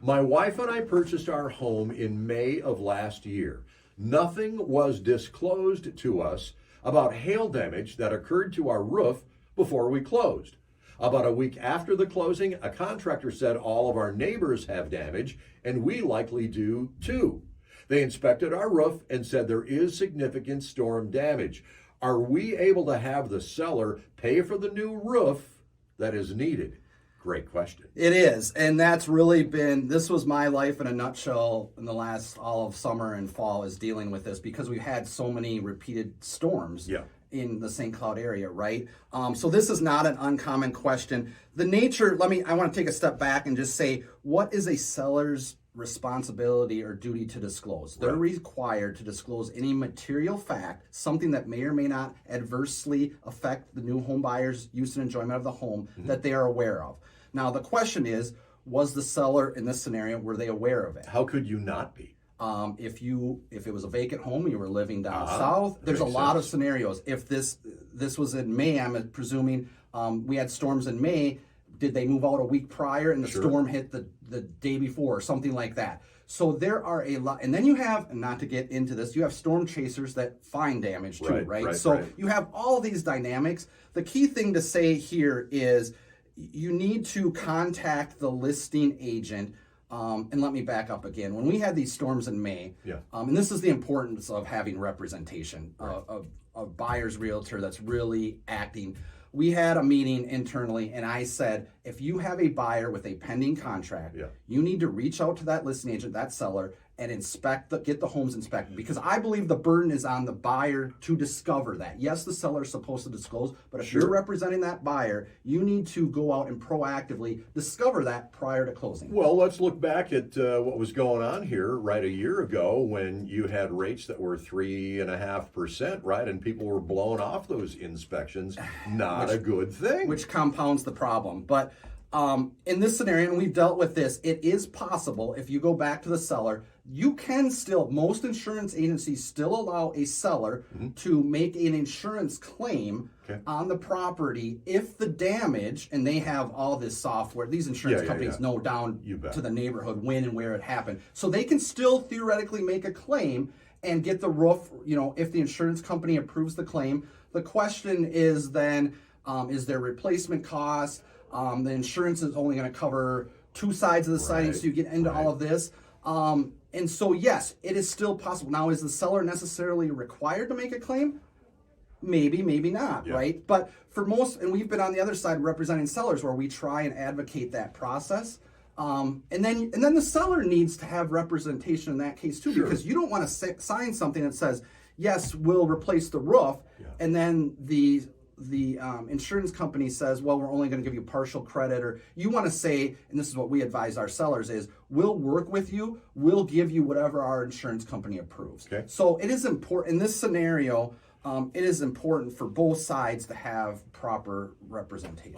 My wife and I purchased our home in May of last year. Nothing was disclosed to us about hail damage that occurred to our roof before we closed. About a week after the closing, a contractor said all of our neighbors have damage, and we likely do too. They inspected our roof and said there is significant storm damage. Are we able to have the seller pay for the new roof that is needed? Great question. It is, and that's really been, this was my life in a nutshell in the last all of summer and fall, is dealing with this because we've had so many repeated storms in the St. Cloud area, right? So this is not an uncommon question. The nature, I want to take a step back and just say, what is a seller's responsibility or duty to disclose? They're required to disclose any material fact, something that may or may not adversely affect the new home buyer's use and enjoyment of the home that they are aware of. Now, the question is, was the seller in this scenario, were they aware of it? How could you not be? If it was a vacant home, you were living down south, there's a lot of scenarios. If this was in May, I'm presuming we had storms in May. Did they move out a week prior and the storm hit the day before or something like that? So there are a lot. And then you have, and not to get into this, you have storm chasers that find damage too, right? So you have all these dynamics. The key thing to say here is you need to contact the listing agent. And let me back up again. When we had these storms in May, and this is the importance of having representation, a buyer's realtor that's really acting. We had a meeting internally, and I said, if you have a buyer with a pending contract, you need to reach out to that listing agent, that seller, and get the homes inspected, because I believe the burden is on the buyer to discover that. Yes, the seller is supposed to disclose, but if you're representing that buyer, you need to go out and proactively discover that prior to closing. Well, let's look back at what was going on here right a year ago when you had rates that were 3.5%, right? And people were blown off those inspections. Not a good thing. Which compounds the problem. But in this scenario, and we've dealt with this, it is possible, if you go back to the seller, you can still, most insurance agencies still allow a seller to make an insurance claim on the property if the damage, and they have all this software, these insurance companies know down to the neighborhood when and where it happened. So they can still theoretically make a claim and get the roof, if the insurance company approves the claim. The question is then, is there replacement cost? The insurance is only going to cover two sides of the siding, so you get into all of this. And so, yes, it is still possible. Now, is the seller necessarily required to make a claim? Maybe, maybe not, right? But for most, and we've been on the other side representing sellers where we try and advocate that process. And then the seller needs to have representation in that case too, because you don't want to sign something that says, yes, we'll replace the roof, and then the insurance company says, well, we're only going to give you partial credit. Or you want to say, and this is what we advise our sellers, is we'll work with you, we'll give you whatever our insurance company approves. So it is important in this scenario, it is important for both sides to have proper representation.